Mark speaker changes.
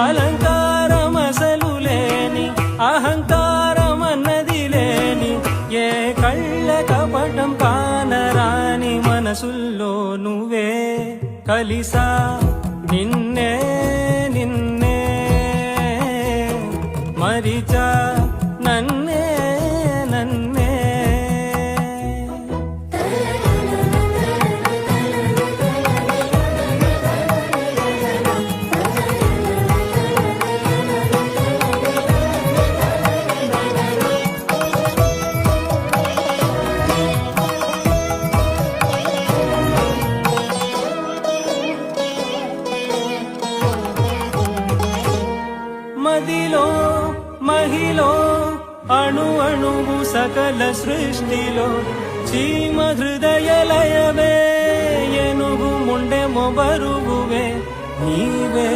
Speaker 1: అలంకారమసలు లేని అహంకారమన్నది లేని ఏ కళ్ళ కపటం కానరాని మనసుల్లో నువ్వే కలిసా నిన్నే నిన్నే మరిచా నన్నే నన్నే మదిలో మహిలో అణు అణువు సకల సృష్టిలో చీమ హృదయలయవే ఎనుగు ముండె మొబరువువే నీవే